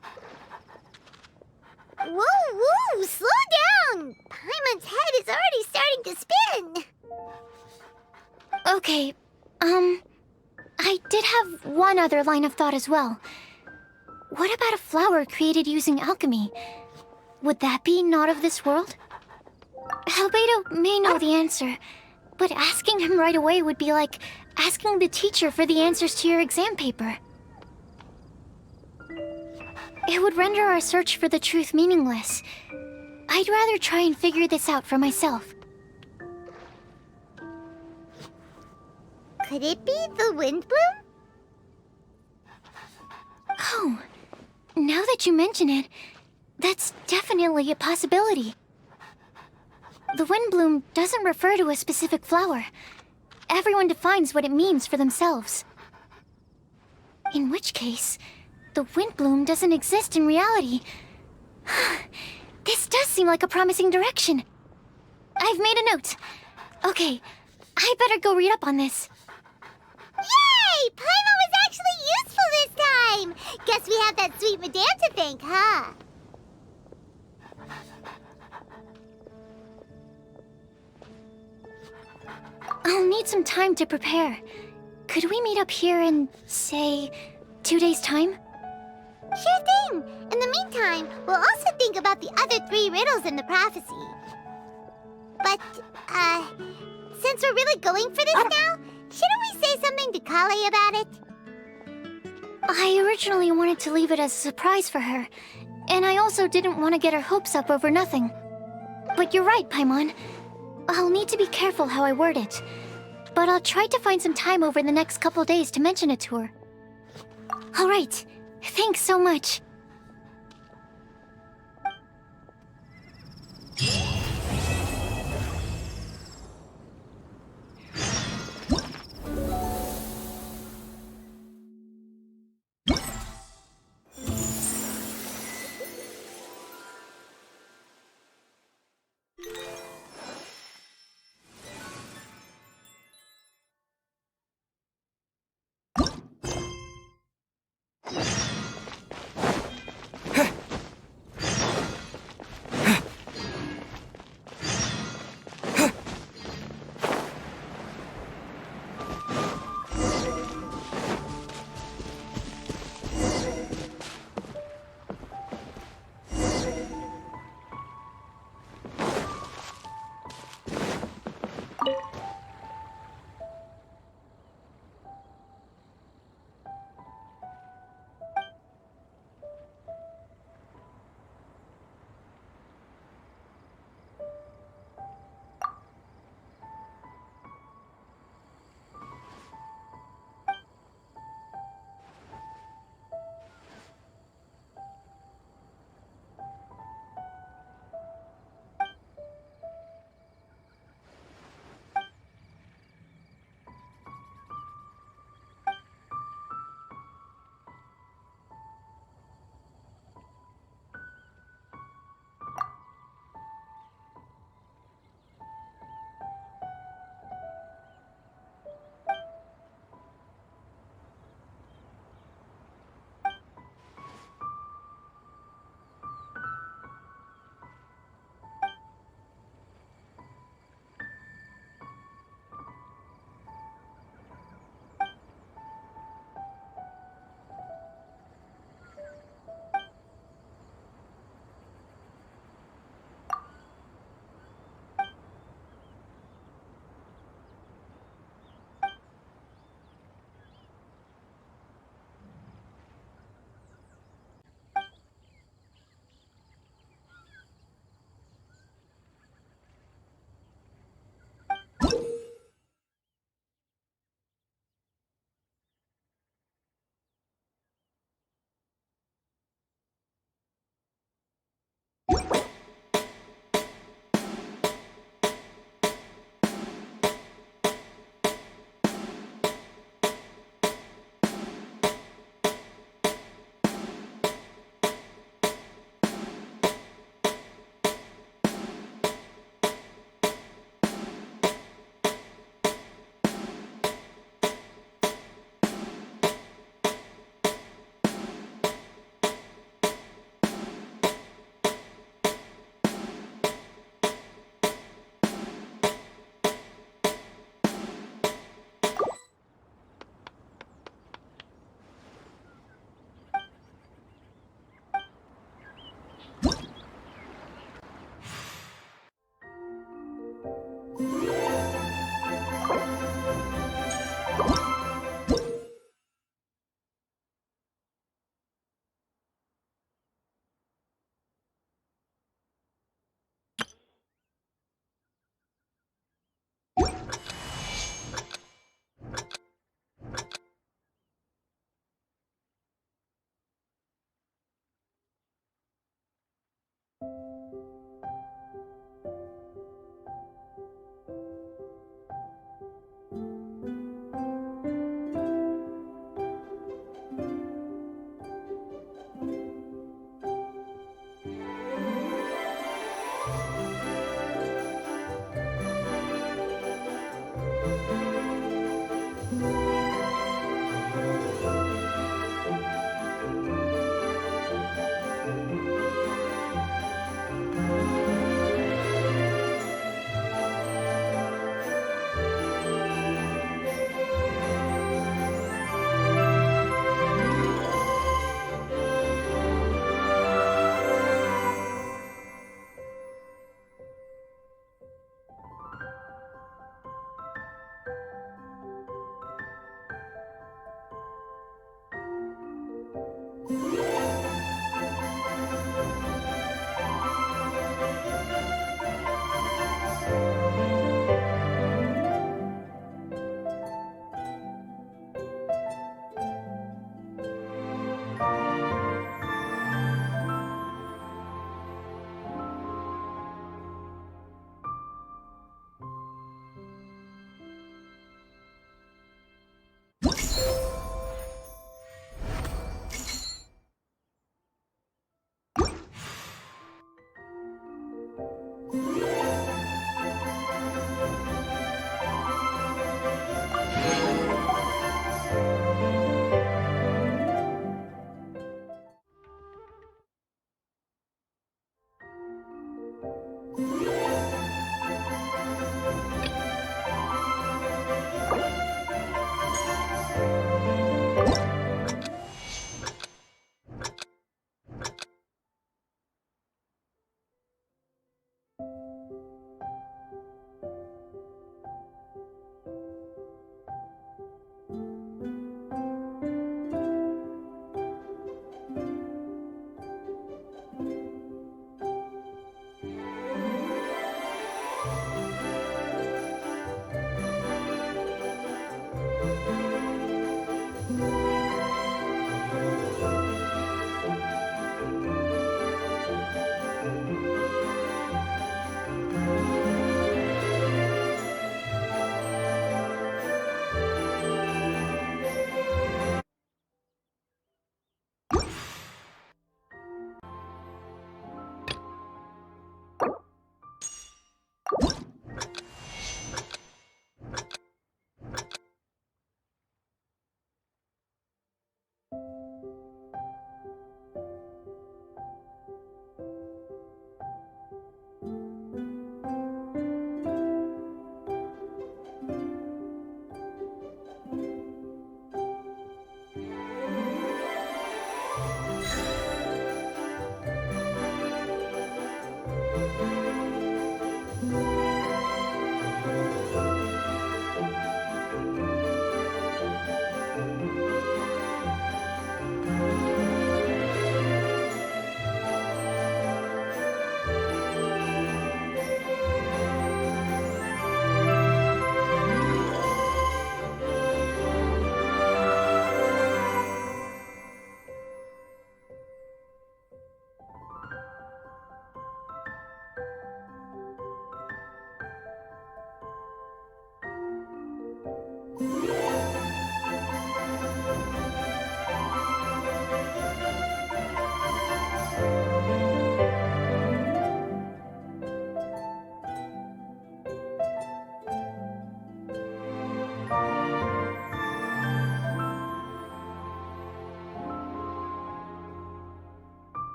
Whoa, slow down! Paimon's head is already starting to spin! Okay, I did have one other line of thought as well. What about a flower created using alchemy? Would that be not of this world? Albedo may know the answer, but asking him right away would be like asking the teacher for the answers to your exam paper. It would render our search for the truth meaningless. I'd rather try and figure this out for myself. Could it be the wind bloom? Oh, now that you mention it, that's definitely a possibility. The wind bloom doesn't refer to a specific flower. Everyone defines what it means for themselves. In which case, the wind bloom doesn't exist in reality. This does seem like a promising direction. I've made a note. Okay, I better go read up on this. Yay! Paimon was actually useful this time! Guess we have that sweet madame to thank, huh? I'll need some time to prepare. Could we meet up here in, say, 2 days' time? Sure thing! In the meantime, we'll also think about the other 3 riddles in the prophecy. But, since we're really going for this now, shouldn't we say something to Kale about it? I originally wanted to leave it as a surprise for her, and I also didn't want to get her hopes up over nothing. But you're right, Paimon. I'll need to be careful how I word it. But I'll try to find some time over the next couple days to mention it to her. Alright, thanks so much.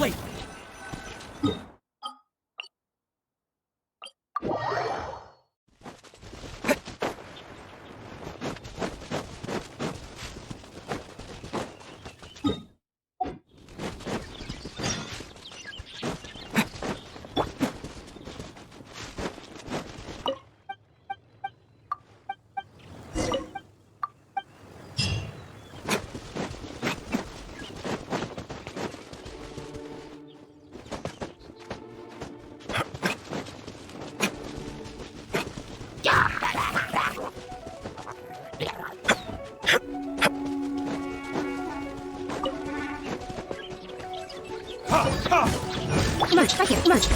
Wait! Emerge, right here, emerge.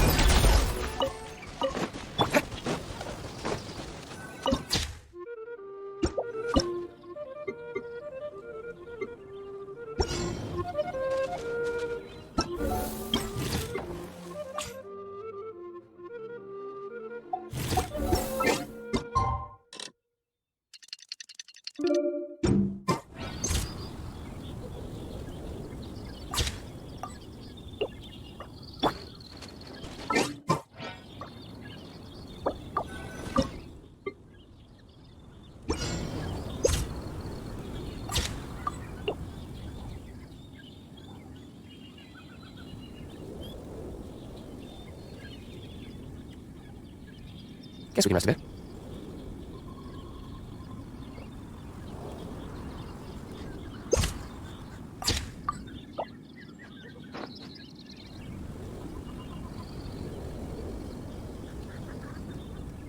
Guess we can rest a bit.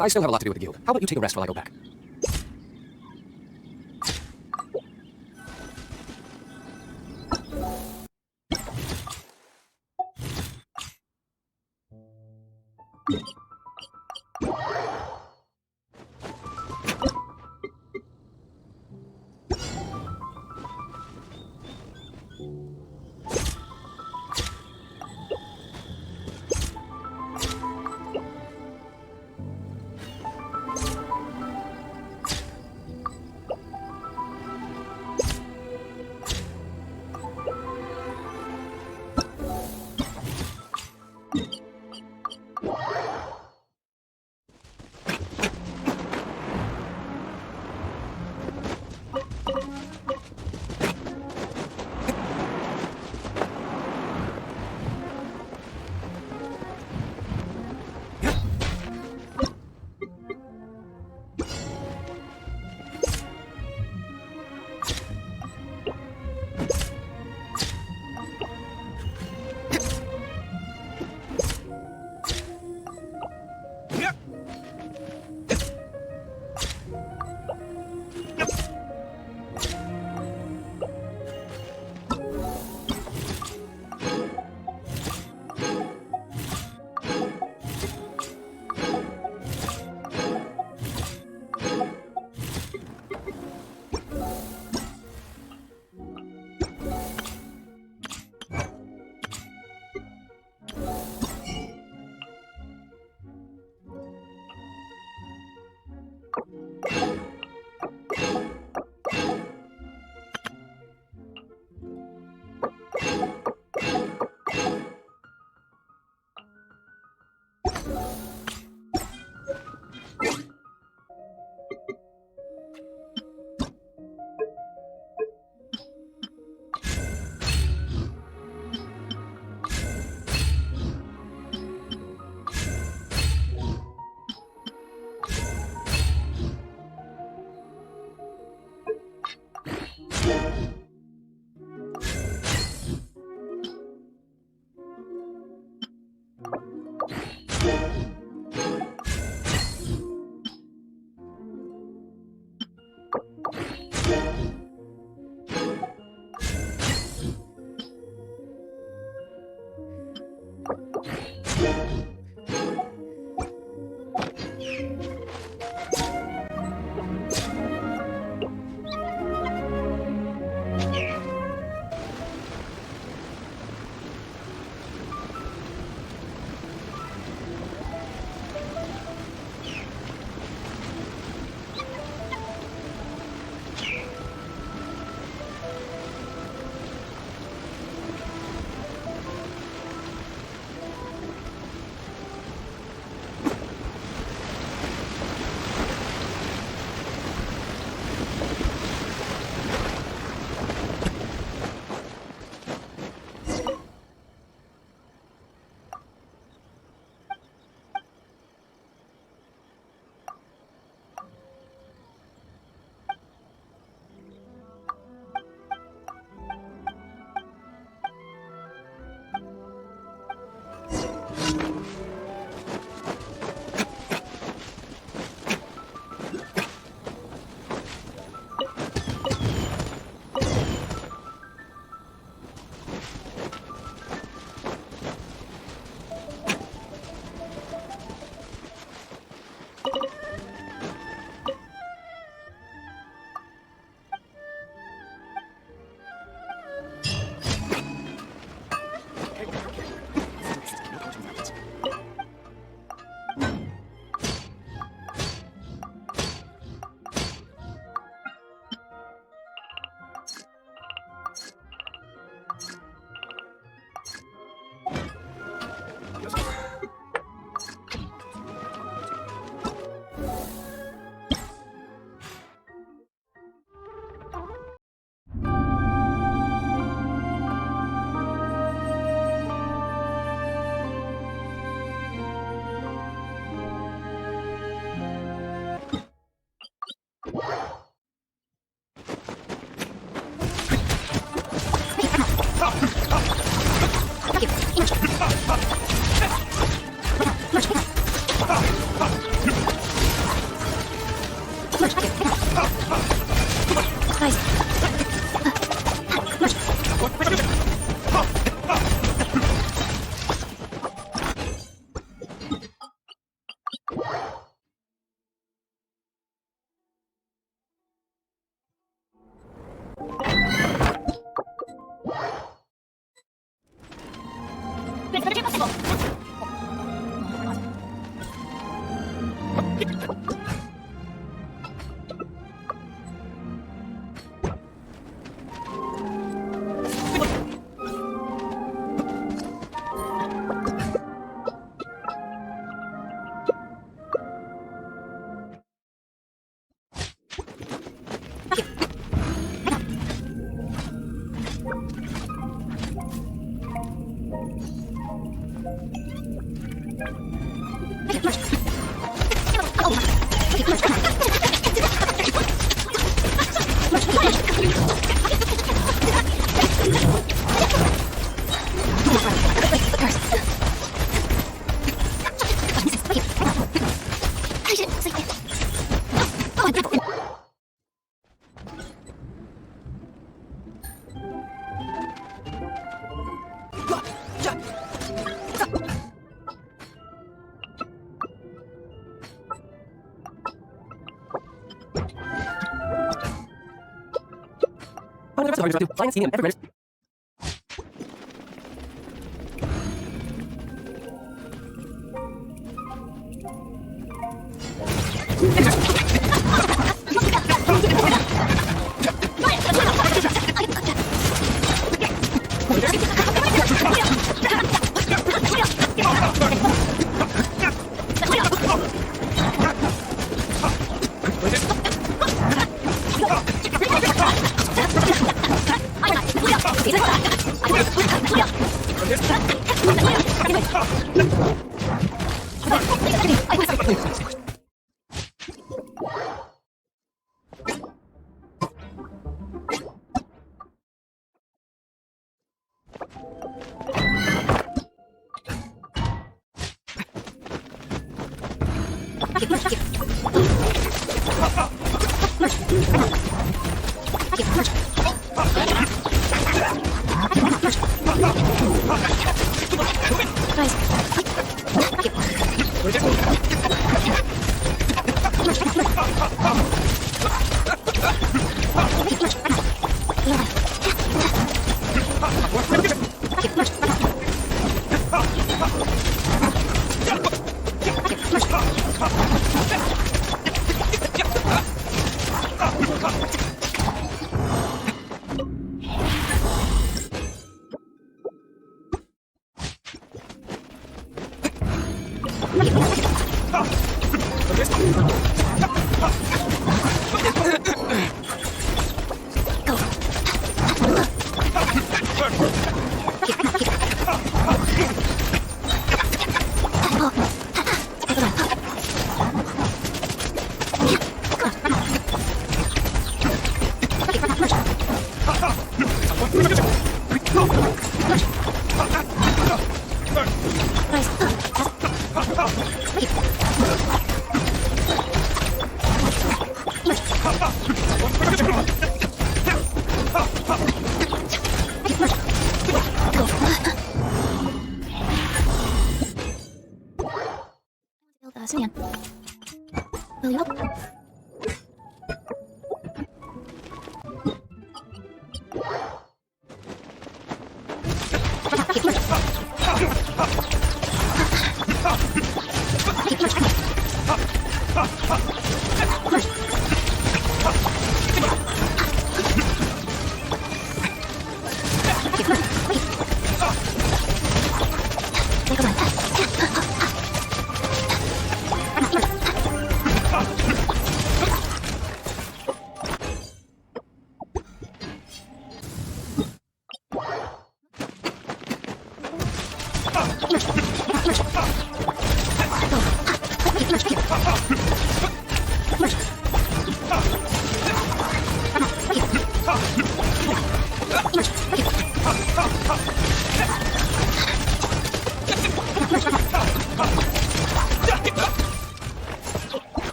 I still have a lot to do with the guild. How about you take a rest while I go back? Will you help?